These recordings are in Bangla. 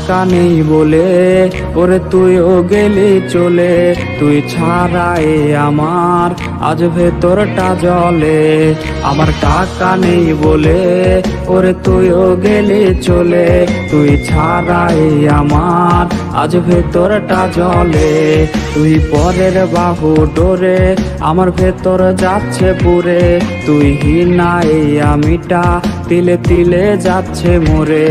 টাকা নেই বলে ওরে তুইও গেলি চলে, তুই ছাড়াই আমার আজ ভেতরটা জ্বলে। আমার টাকা নেই বলে ওরে তুইও গেলি চলে, তুই ছাড়াই আমার আজ ভেতরটা জ্বলে। তুই পরের বাহু ডোরে আমার ভেতর যাচ্ছে পুরে, তুই হিনাই আমিটা তিলে তিলে যাচ্ছে মোরে।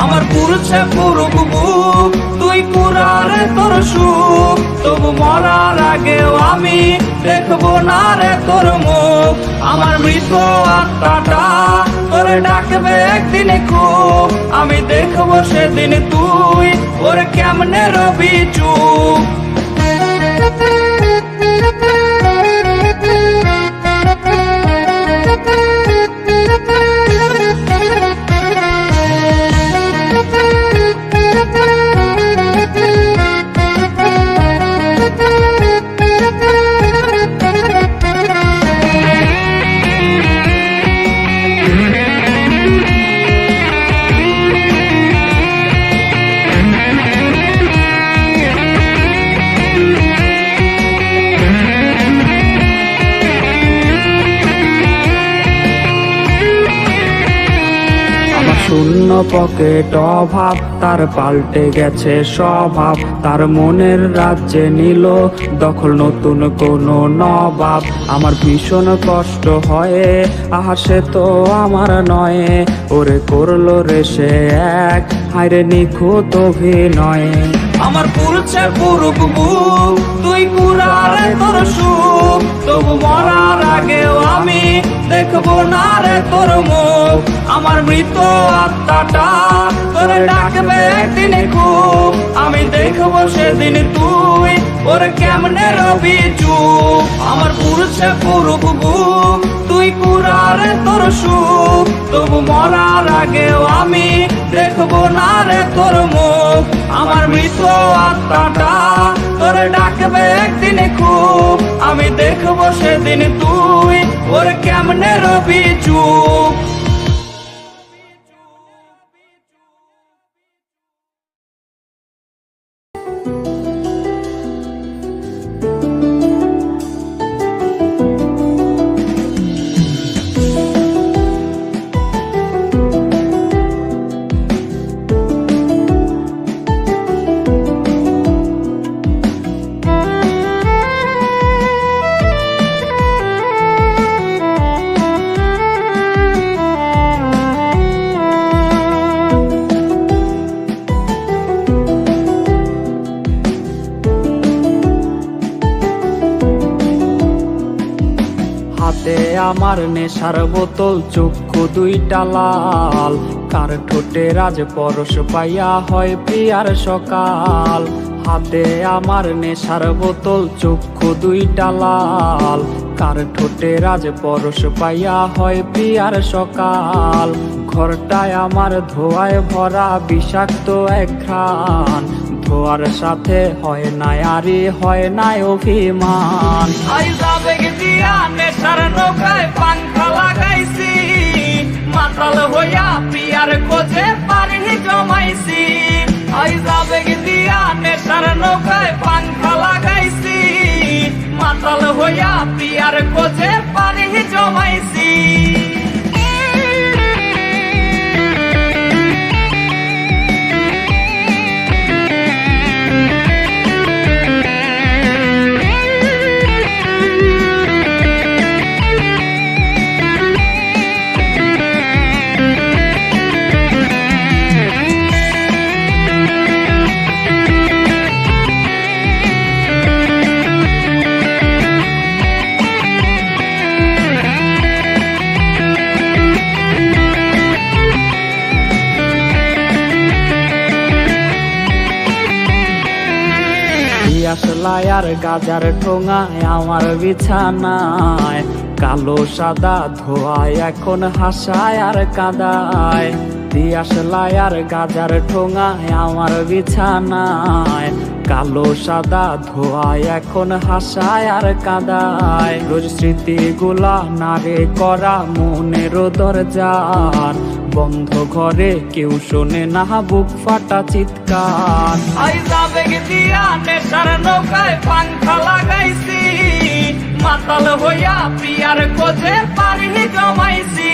আমার পুরছে পুরুক বুক, তুই পুরারে তোর সুখ, তবু মরার আগেও আমি দেখবো না রে তোর মুখ। আমার মৃত আত্মাটা তোরে ডাকবে একদিন খুব, আমি দেখবো সেদিন তুই ওরে কেমনে রবি চুপ। শূন্য পকেট অভাব তার পাল্টে গেছে স্বভাব, তার মনের রাজ্যে নিল দখল নতুন কোনো নবাব। আমার ভীষণ কষ্ট হয় আহা সে তো আমার নয়, ওরে করলো রে সে এক হায়রে নিখুঁত অভিনয়। আমার পুরছে পুরুক বুক, তুই পুরারে তোর সুখ, তবু মরার আগেও আমি দেখবো না রে তোর মুখ। আমার মৃত আত্মাটা তোরে ডাকবে একদিন খুব, আমি দেখবো সেদিন তুই ওরে কেমনে রবি চুপ। আমার পুরছে পুরুক বুক, তুই পুরারে তোর সুখ, তবু মরার আগেও আমি দেখবো না রে তোর মুখ। আমার মৃত আত্মাটা তোরে ডাকবে একদিন খুব, আমি দেখবো সেদিন তুই ওরে কেমনে রবি চুপ। হাতে আমার নেশার বোতল, চক্ষু দুইটা লাল, কার ঠোঁটে রাজ পরশ পাইয়া হয় প্রিয়ার সকাল। হাতে আমার নেশার বোতল, চক্ষু দুইটা লাল, কার ঠোঁটে রাজ পরশ পাইয়া হয় প্রিয়ার সকাল। ঘরটায় আমার ধোঁয়ায় ভরা বিষাক্ত এক ঘ্রাণ, ধোয়ার সাথে হয় না আরি হয় না অভিমান। নেশার নৌকায় পাংখা লাগাইছি, মাতাল হইয়া প্রিয়ার খোঁজে পারি জমাইছি। আইজাবে দিয়া নেশার নৌকায় পাংখা লাগাইছি, মাতাল হইয়া প্রিয়ার খোঁজে পারি জমাইছি। আসলায় আর গাজার ঠোঙায় আমার বিছানায়, কালো সাদা ধোয়ায় এখন হাসায় আর কাদায়। দিয়াশলাই আর গাজার ঠোঙায় আমার বিছানায় কালো সাদা ধোয়ায় এখন হাসায় আর কাদায় রোজ স্মৃতিগুলা নারে করা মনের দরজার বন্ধ ঘরে কেউ শোনে না বুক ফাটা চিৎকার। আবেগ দিয়া নেশার নৌকায় পাংখা লাগাইছি, মাতাল হইয়া পিয়ার কোজে পারি জমাইছি।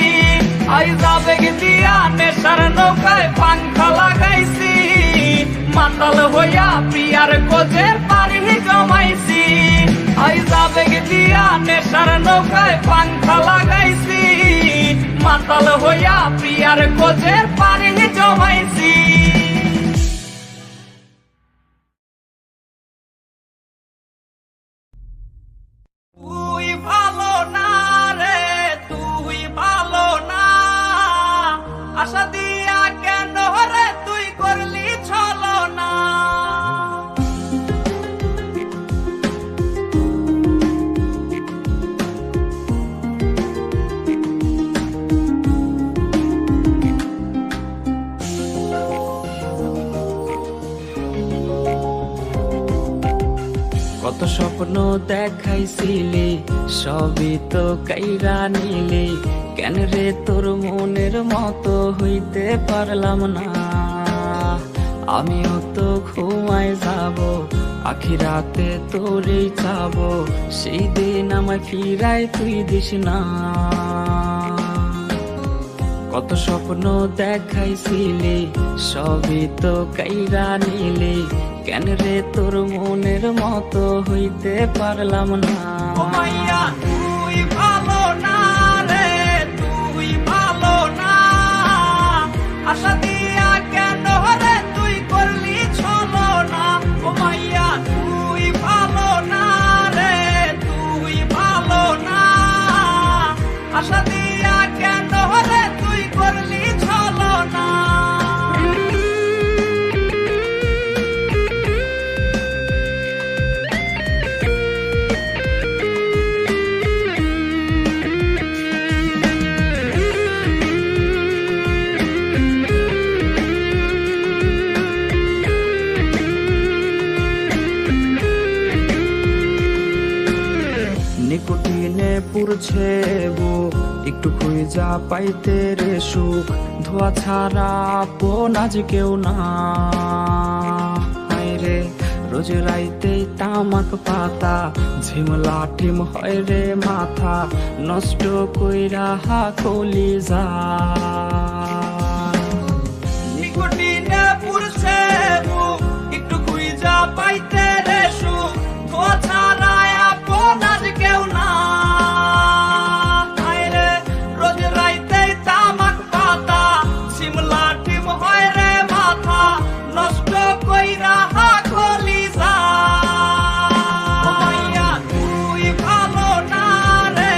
আবেগ দিয়া নেশার নৌকায় পাংখা লাগাইছি, মাতাল হইয়া পিয়ার কোজে পারি জমাইছি। আবেগ দিয়া নেশার নৌকায় পাংখা লাগাইছি, মাতাল হইয়া পিয়ার কোজে পারি জমাইছি। তুই ভালো না রে, তুই ভালো না, আশা দিয়া কেন রে তুই করলি ছলনা। কত স্বপ্ন দেখাইছিলি সবই তো কাইরা নিলি, কেন রে তোর মনের মতো হইতে পারলাম না। আমিও তো ঘুমায় যাব, আখিরাতে তোরই চাব, সেই দিন আমায় ফিরায় তুই দিস না। কত স্বপ্ন দেখাইছিলি সবই তো কাইরা নিলি, কেন রে তোর মনের মতো হইতে পারলাম না। ও মাইয়া তুই ভালো না রে, তুই ভালো না, আশা দিয়া কেন রে তুই করলি ছলনা। ও মাইয়া তুই ভালো না রে, তুই ভালো না, আশা দিয়া কেন রে তুই করলি ছলনা। নিকোটিনে পুরছে বুক, একটু খুঁজা পাইতে রে সুখ, ধোয়া ছাড়া আপন আজ কেউ না। হায় রে রোজ রাইতেই তামাক পাতা, ঝিমলা টিম হয় রে মাথা, নষ্ট কইরা হা কলিজা। নিকোটিনে পুরছে বুক, একটু খুঁজা পাইতে রে সুখ, ধোয়া ছাড়া আপন আজ কেউ না। হায় রে রোজ রাইতেই তামাক পাতা, শিমলা টিম হয় রে মাথা, নষ্ট কইরা হা কলিজা। ও মাইয়া তুই ভালো না রে,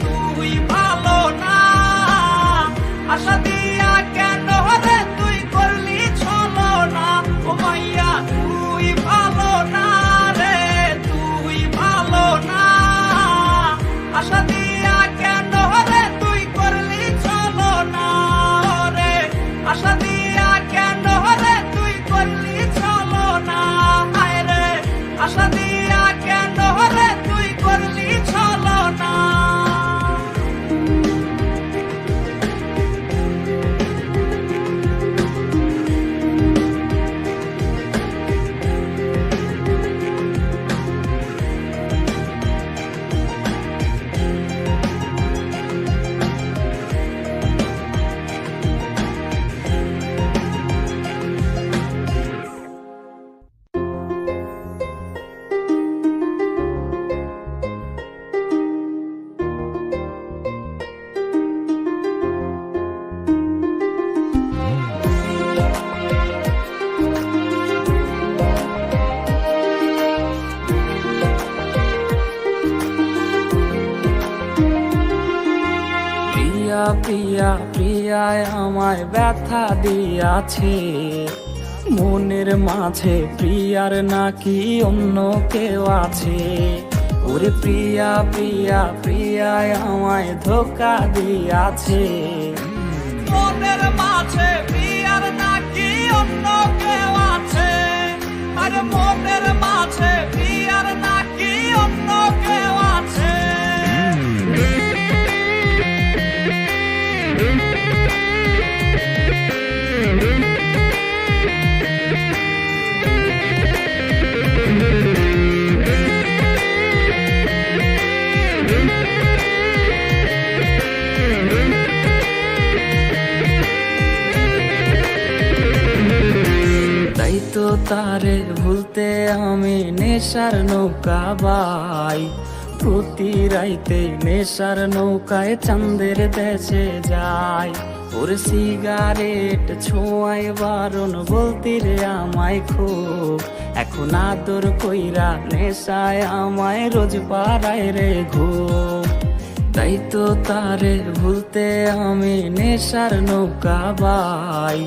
তুই ভালো না, আশা দিয়া কেন রে তুই করলি ছলনা। ও মাইয়া তুই ভালো না রে, তুই ভালো না, আশা দিয়া কেন রে তুই করলি ছলনা রে, আশা দিয়া কেন রে তুই করলি ছলনা। হায় রে আশা দিয়া কেন রে তুই করলি ছলনা। প্রিয়া প্রিয়া প্রিয়ায় আমায় ব্যথা দিয়াছে, মনের মাঝে প্রিয়ার নাকি অন্য কেউ আছে। ওরে প্রিয়া প্রিয়া প্রিয়ায় আমায় ধোকা দিয়াছে, মনের মাঝে প্রিয়ার নাকি অন্য কেউ আছে, আরে মনের মাঝে প্রিয়ার নাকি অন্য কেউ আছে। তাই তো তারে ভুলতে আমি নেশার নৌকা বাই, প্রতি রাইতে নেশার নৌকায় চাঁদের দেশে যাই। ওর সিগারেট ছোঁয়ায় বারণ বলতি রে আমায় খুব, এখন আদর কইরা নেশায় আমায় রোজ পাড়ায় রে ঘুম। তাই তো তারে ভুলতে আমি নেশার নৌকা বাই,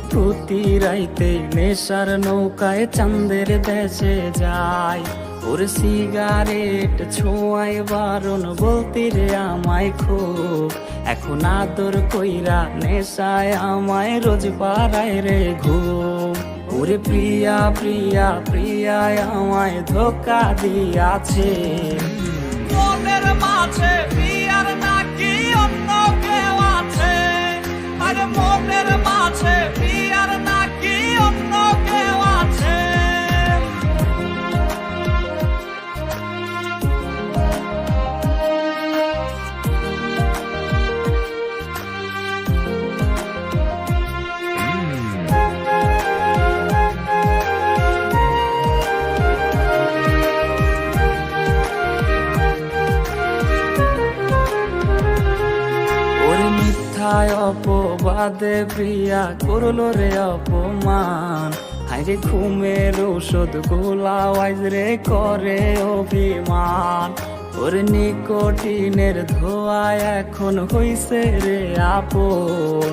প্রতি রাইতে নেশার নৌকায় চাঁদের দেশে যাই। ওর সিগারেট ছোঁয়ায় বারণ বলতি রে আমায় খুব, এখন আদর কইরা নেশায় আমায় রোজ পাড়ায় রে ঘুম। ওরে প্রিয়া প্রিয়া প্রিয়ায় আমায় ধোকা দিয়াছে, মনের মাঝে প্রিয়ার নাকি অন্য কেউ আছে, আরে মনের মাঝে প্রিয়ার নাকি অন্য কেউ আছে। অপবাদে প্রিয়া করলো রে অপমান, হাইরে ঘুমের ঔষধ গোলাওয়াইজ রে করে অভিমান। ওর নিকোটিনের ধোয়া এখন হইছে রে আপন,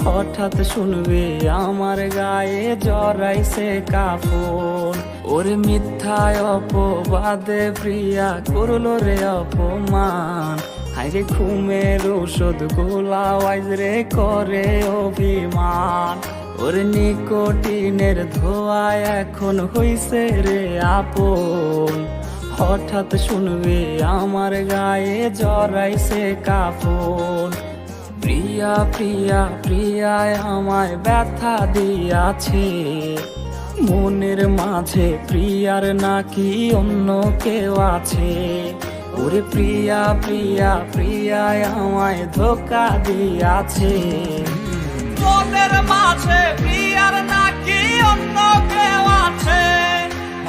হঠাৎ শুনবে আমার গায়ে জড়াইছে কাফন। ওর মিথ্যায় অপবাদে প্রিয়া করলো রে অপমান, হাইরে ঘুমের ঔষধ গোলাওয়াইজ রে করে অভিমান। ওর নিকোটিনের ধোয়া এখন হইছে রে আপন, হঠাৎ শুনবে আমার গায়ে জড়াইছে কাফন। প্রিয়া প্রিয়া প্রিয়ায় আমায় ব্যথা দিয়াছে, মনের মাঝে প্রিয়ার নাকি অন্য কেউ আছে। ওরে প্রিয়া প্রিয়া প্রিয়ায় আমায় ধোকা দিয়াছে, মনের মাঝে প্রিয়ার নাকি অন্য কেউ আছে,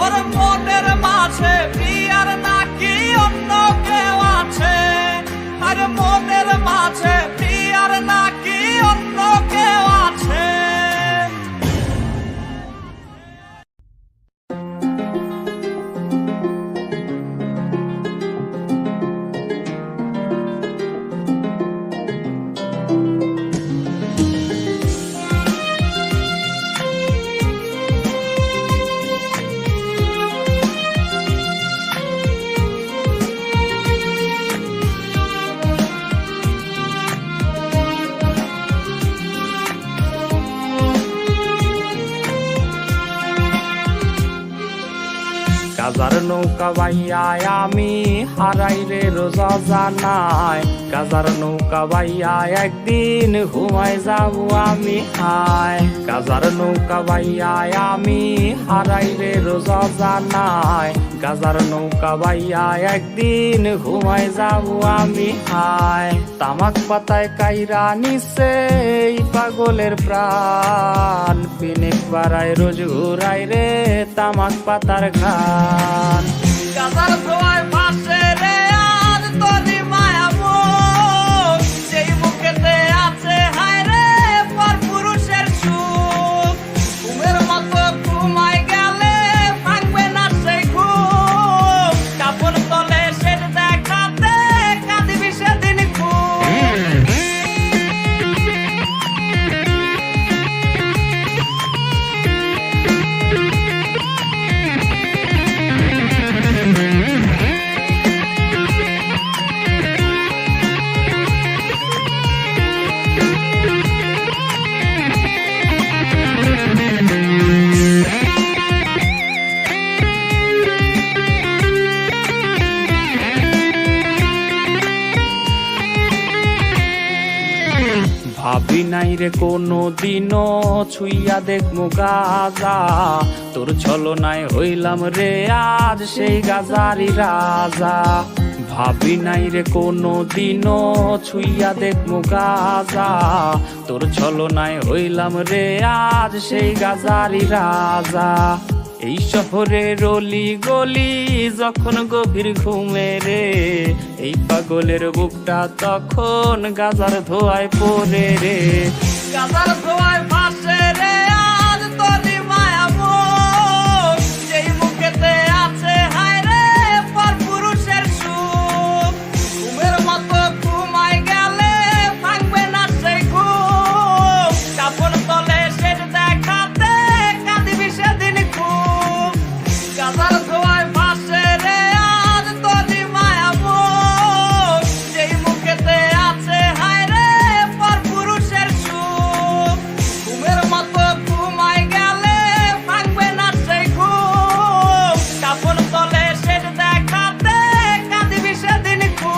ওর মনের মাঝে প্রিয়ার নাকি অন্য কেউ আছে, আরে মনের মাঝে প্রিয়ার নাকি অন্য কেউ আছে। কাজার নৌকা বাইয়া আমি হারাই রে রোজা জানাই, কাজার নৌকা বাইয়া একদিন ঘুমাই যাব আমি হায়। কাজার নৌকা বাইয়া আমি হারাই রে রোজা জানাই, কাজার নৌকা বাইয়া একদিন ঘুমাই যাব আমি হায়। তামাক পাতায় কাইরা নিছে এই পাগলের প্রাণ, পিনিক বাড়ায় রোজ ঘুরাই রে তামাক পাতার ঘান। কাজার ধোয়ায় ভাসে রে আজ তোরি মায়া মুখ, সেই মুখেতে আছে হায় রে পর পুরুষের সুখ। ঘুমের মতো ঘুমায় গেলে ভাঙবে না সেই ঘুম, কাপড় তলে সেট দেখাতে কাঁদিবি সেদিন খুব। ভাবি নাই রে কোনো দিনও ছুইয়া দেখমু গাজা, তোর ছলনায় হইলাম রে আজ সেই গাজারি রাজা। ভাবি নাই রে কোনো দিনও ছুইয়া দেখমু গাজা, তোর ছলনায় হইলাম রে আজ সেই গাজারি রাজা। এই শহরের অলি গলি যখন গভীর ঘুমে রে, এই পাগলের বুকটা তখন গাজার ধোয়ায় পড়ে রে। গাজার ধোয়ায় ভাসে রে আজ তোরি মায়া মুখ, যেই মুখেতে আছে হায় রে পর পুরুষের সুখ। ঘুমের মতো ঘুমায় গেলে ভাঙবে না সেই ঘুম, কাপড় তলে শেষ দেখাতে কাঁদিবি সেদিন খুব। গাজার ধোয়ায় ভাসে রে আজ তোরি মায়া মুখ, যেই মুখেতে আছে হায় রে পর পুরুষের সুখ। ঘুমের মতো ঘুমায় গেলে ভাঙবে না সেই ঘুম, কাপড় তলে শেষ দেখাতে কাঁদিবি সেদিন খুব।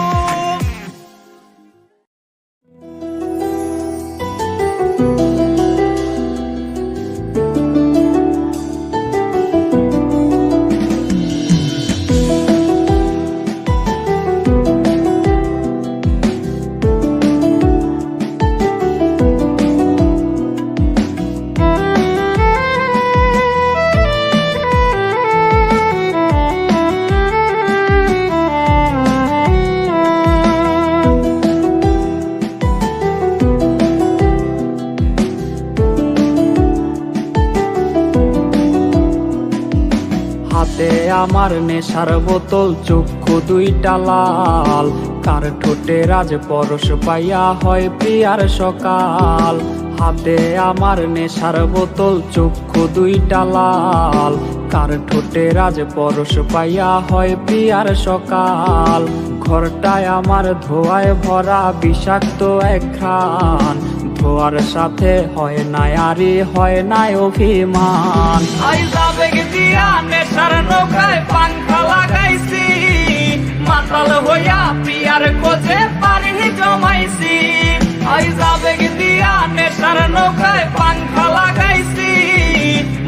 হাতে আমার নেশার বোতল, চক্ষু দুইটা লাল, কার ঠোঁটে রাজ পরশ পাইয়া হয় প্রিয়ার সকাল। হাতে আমার নেশার বোতল, চক্ষু দুইটা লাল, কার ঠোঁটে রাজ পরশ পাইয়া হয় প্রিয়ার সকাল। ঘরটায় আমার ধোয়ায় ভরা বিষাক্ত এক ঘ্রাণ, ধোয়ার সাথে হয় না আরে হয় না অভিমান। আইজ আবেগ দিয়া নেশার নৌকায় পাংখা লাগাইছি, মাতাল হইয়া প্রিয়ার খোঁজে পারি জমাইছি। আইজ আবেগ দিয়া নেশার নৌকায় পাংখা লাগাইছি,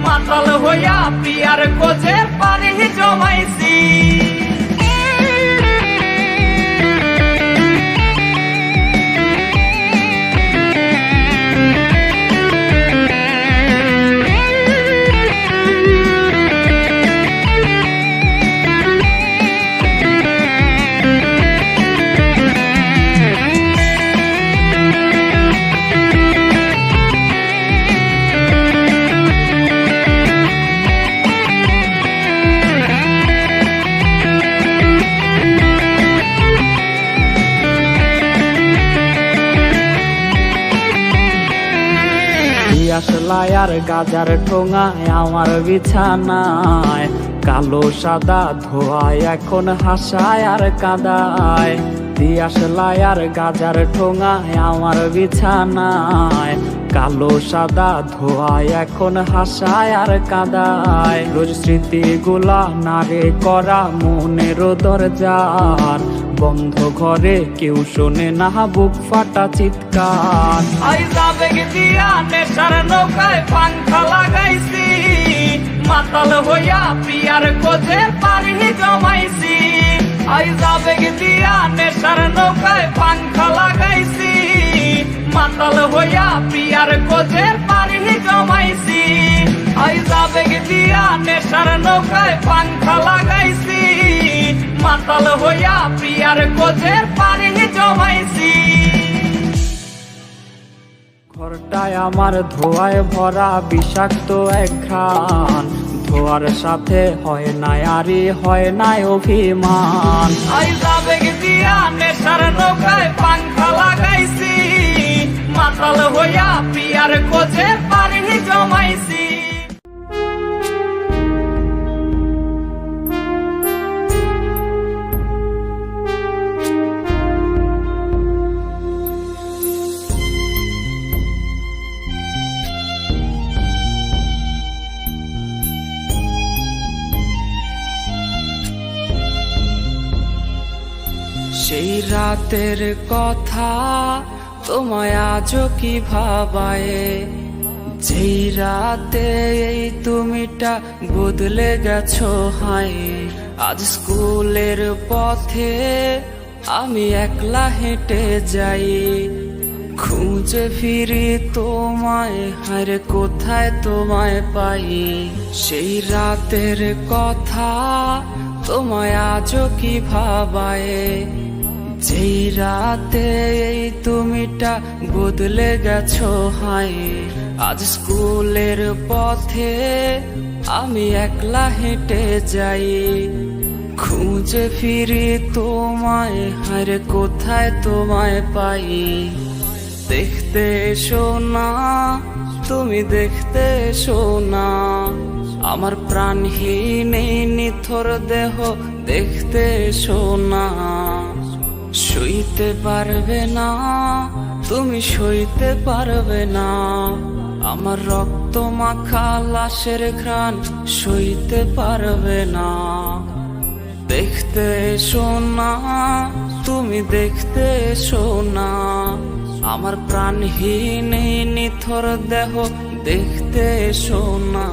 মাতাল হইয়া প্রিয়ার খোঁজে পারি জমাইছি। আসলায় আর গাজার ঠোঙায় আমার বিছানায়, কালো সাদা ধোয়ায় এখন হাসায় আর কাদায়। দিয়াশলাই আর গাজার ঠোঙায় আমার বিছানায়, কালো সাদা ধোয়ায় এখন হাসায় আর কাদায়। রোজ স্মৃতিগুলা নারে করা মনের দরজার, বন্ধ ঘরে কেউ শোনে না বুক ফাটা চিৎকার। আইজ আবেগ দিয়া নেশার নৌকায় পাংখা লাগাইছি, মাতাল হইয়া প্রিয়ার খোঁজে পারি জমাইছি। আইজ আবেগ দিয়া নেশার নৌকায় পাংখা লাগাইছি, মাতাল হইয়া প্রিয়ার খোঁজে পারি জমাইছি। আইজ আবেগ দিয়া নেশার নৌকায় পাংখা লাগাইছি, মাতাল হইয়া প্রিয়ার খোঁজে পারি জমাইছি। ঘরটায় আমার ধোয়ায় ভরা বিষাক্ত এক ঘ্রাণ, ধোয়ার সাথে হয় না আরে হয় না অভিমান। আইজ আবেগ দিয়া নেশার নৌকায় পাংখা লাগাইছি, মাতাল হইয়া প্রিয়ার খোঁজে পারি জমাইছি। সেই রাতের কথা তোমায় আজও কি ভাবায়, যেই রাতে এই তুমিটা বদলে গেছো হায়। আজ স্কুলের পথে আমি একলা হেঁটে যাই, খুঁজে ফিরি তোমায়, হায়রে কোথায় তোমায় পাই। সেই রাতের কথা তোমায় আজও কি ভাবায়, যেই রাতে এই তুমিটা বদলে গেছো হায়। আজ স্কুলের পথে আমি একলা হেঁটে যাই, খুঁজে ফিরি তোমায়, হায়রে কোথায় তোমায় পাই। দেখতে এসো না, তুমি দেখতে এসো না, আমার প্রাণহীন এই নিথর দেহ দেখতে এসো না। সইতে পারবে না, তুমি সইতে পারবে না, আমার রক্ত মাখা লাশের ঘ্রাণ সইতে পারবে না। দেখতে এসো না, তুমি দেখতে এসো না, আমার প্রাণহীন এই নিথর দেহ দেখতে এসো না।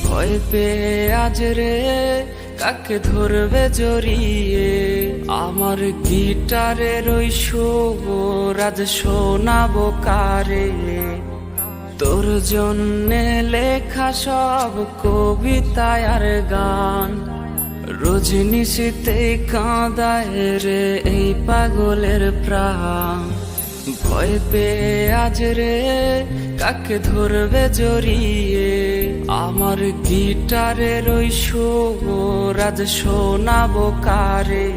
ভয় পেয়ে আজ রে কাকে ধরবে জড়িয়ে, আমার গিটারের ওই সুর আজ শোনাবো কারে। তোর জন্যে লেখা সব কবিতা আর গান, রজনিশীতে কাঁদায় রে এই পাগলের প্রাণ। ভয় পেয়ে আজ রে কাকে ধরবে জড়িয়ে, আমার গিটারের ওই সুর আজ শোনাবো কারে।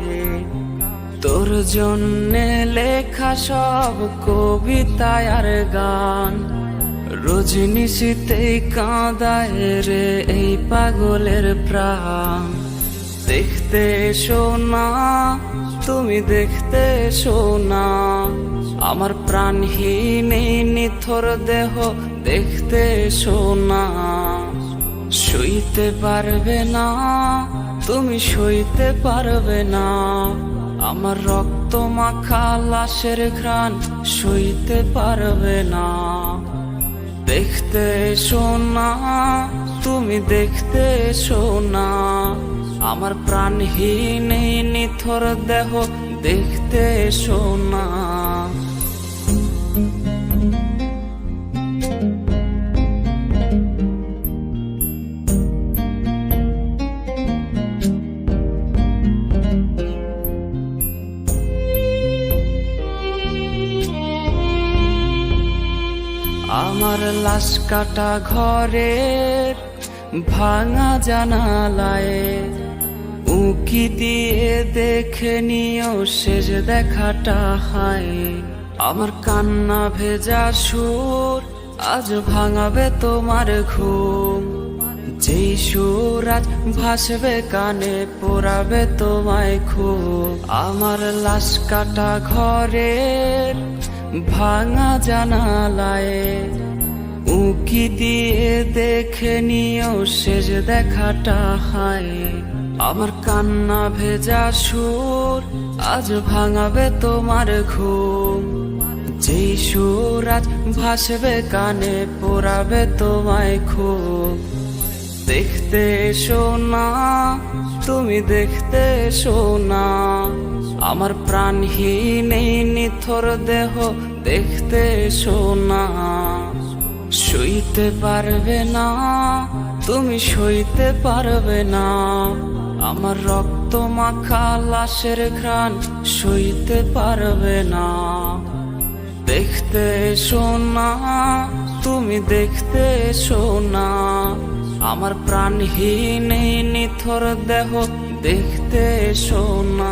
তোর জন্যে লেখা সব কবিতা আর গান, রজনিশীতে কাঁদায় রে এই পাগলের প্রাণ। দেখতে এসো না, তুমি দেখতে এসো না, আমার প্রাণহীন এই নিথর দেহ দেখতে এসো না। সইতে পারবে না, তুমি সইতে পারবে না, আমার রক্ত মাখা লাশের ঘ্রাণ সইতে পারবে না। দেখতে এসো না, তুমি দেখতে এসো না, আমার প্রাণহীন এই নিথর দেহ দেখতে এসো না। আমার লাশ কাটা ঘরের ভাঙা জানালায় উকি দিয়ে দেখে নিও শেষ দেখাটা হায়। আমার কান্না ভেজা সুর আজ ভাঙাবে তোমার ঘুম, যেই সুর আজ ভাসবে কানে পোড়াবে তোমায় খুব। আমার লাশ কাটা ঘরের ভাঙা জানালায় উকি দিয়ে দেখে নিও শেষ দেখাটা হায়। আমার কান্না ভেজা সুর আজ ভাঙাবে তোমার ঘুম, যেই সুর আজ ভাসবে কানে পোড়াবে তোমায় খুব। দেখতে এসো না, তুমি দেখতে এসো না, আমার প্রাণহীন এই নিথর দেহ দেখতে এসো না। সইতে পারবে না, তুমি সইতে পারবে না, আমার রক্ত মাখা লাশের ঘ্রাণ সইতে পারবে না। দেখতে এসো না, তুমি দেখতে এসো না, আমার প্রাণহীন এই নিথর দেহ দেখতে এসো না।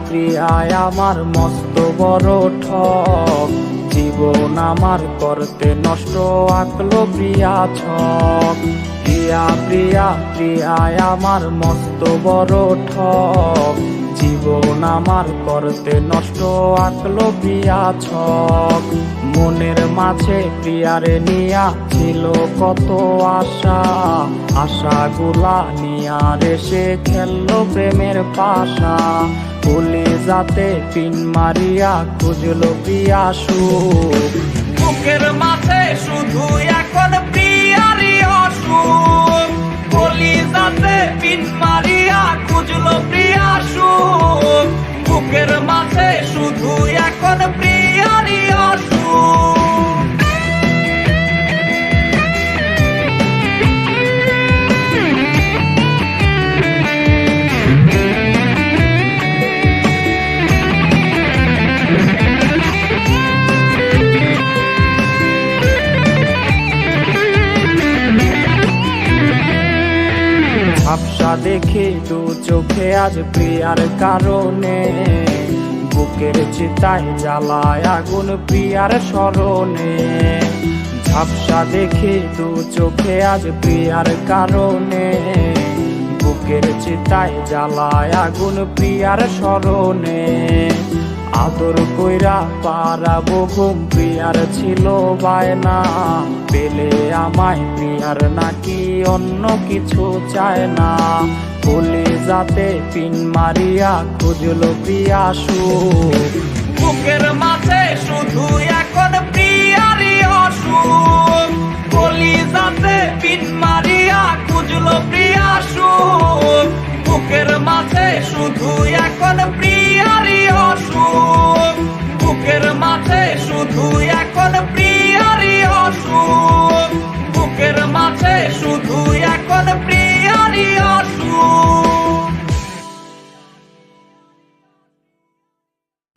প্রিয়ায় আমার মস্ত বড় ঠক, জীবন আমার করতে নষ্ট আঁকলো প্রিয়া ছক। প্রিয়া প্রিয়া প্রিয়ায় আমার মস্ত বড় ঠক, জীবন আমার করতে নষ্ট আঁকলো প্রিয়া ছক। মনের মাঝে প্রিয়ারে নিয়া ছিল কত আশা, আশাগুলা নিয়া রেসে খেললো প্রেমের পাশা। কলিজাতে পিন মারিয়া খুঁজলো প্রিয়া সুখ, বুকের মাঝে শুধু এখন প্রিয়ারই অসুখ। কলিজাতে পিন মারিয়া খুঁজলো প্রিয়া সুখ, বুকের মাঝে শুধু এখন প্রিয়ারই অসুখ। ঝাপসা দেখে দু চোখে আজ প্রিয়ার কারণে, বুকের চিতায় জ্বালায় আগুন প্রিয়ার স্মরণে। ঝাপসা দেখে দু চোখে আজ প্রিয়ার কারণে, বুকের চিতায় জ্বালায় আগুন প্রিয়ার স্মরণে। আদর কইরা পারাবো ঘুম প্রিয়ার ছিল বায়না, পেলে আমায় প্রিয়ার নাকি অন্য কিছু চায় না। কলিজাতে পিন মারিয়া খুঁজলো প্রিয়া সুখ, বুকের মাঝে শুধু এখন প্রিয়ারই অসুখ। কলিজাতে পিন মারিয়া খুঁজলো প্রিয়া সুখ, বুকের মাঝে শুধু এখন প্রিয়ারই অসুখ। বুকের মাঝে শুধু এখন প্রিয়ারই অসুখ, বুকের মাঝে শুধু এখন প্রিয়ারই অসুখ।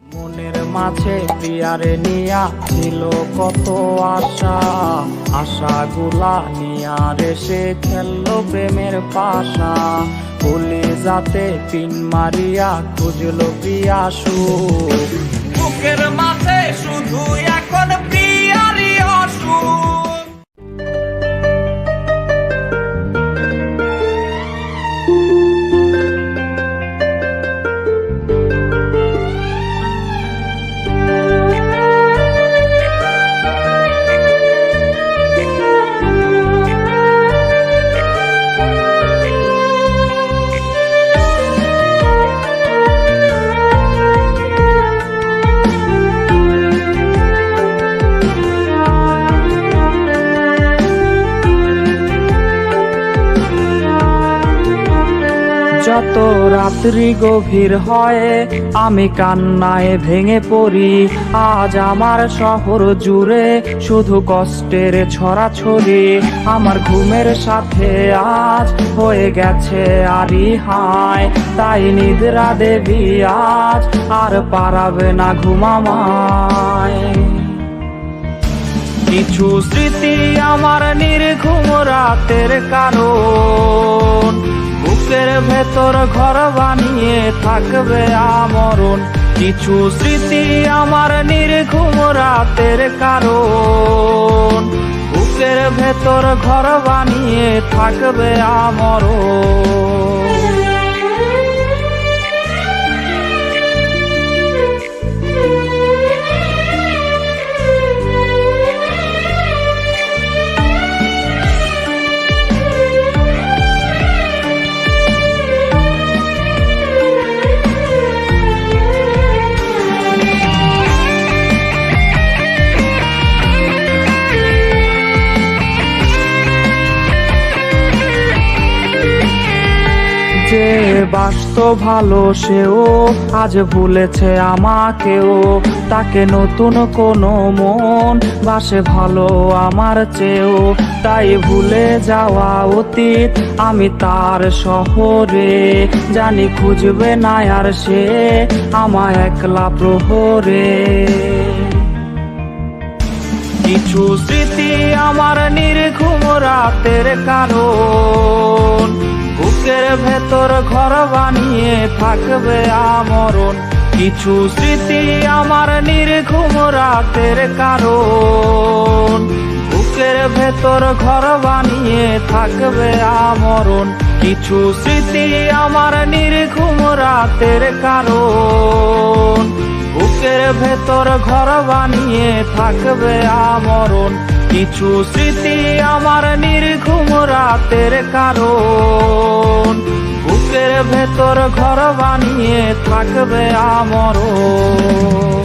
মনের মাঝে প্রিয়ারে নিয়া ছিল কত আশা, আশাগুলা নিয়া রেসে খেললো প্রেমের পাশা। কলিজাতে পিন মারিয়া খুঁজলো প্রিয়া সুখ, বুকের মাঝে শুধু এখন প্রিয়ারই অসুখ। যত রাত্রি গভীর হয় আমি কান্নায় ভেঙে পড়ি, আজ আমার শহর জুড়ে শুধু কষ্টের ছড়াছড়ি। আমার ঘুমের সাথে আজ হয়ে গেছে আরি হায়, তাই নিদ্রা দেবী আজ আর পারাবে না ঘুমামায়। কিছু স্মৃতি আমার নির্ঘুম রাতের কারণ, বুকের ভেতর ঘর বানিয়ে থাকবে আমরণ। কিছু স্মৃতি আমার নির্ঘুম রাতের কারণ, বুকের ভেতর ঘর বানিয়ে থাকবে আমরণ। যে বাসতো ভালো সেও আজ ভুলেছে আমাকেও, তাকে নতুন কোনো মন বাসে ভালো আমার চেয়েও। তাই ভুলে যাওয়া অতীত আমি তার শহরে, জানি খুঁজবে না আর সে আমায় একলা প্রহরে। কিছু স্মৃতি আমার নির্ঘুম রাতের কারণ, বুকের ভেতর ঘর বানিয়ে থাকবে আমরণ, কিছু স্মৃতি আমার নির্ঘুম রাতের কারণ। বুকের ভেতর ঘর বানিয়ে থাকবে আমরণ, কিছু স্মৃতি আমার নির্ঘুম রাতের কারণ। বুকের ভেতর ঘর বানিয়ে থাকবে আমরণ, কিছু স্মৃতি আমার নির্ঘুম রাতের কারণ। বুকের ভেতর ঘর বানিয়ে থাকবে আমরণ।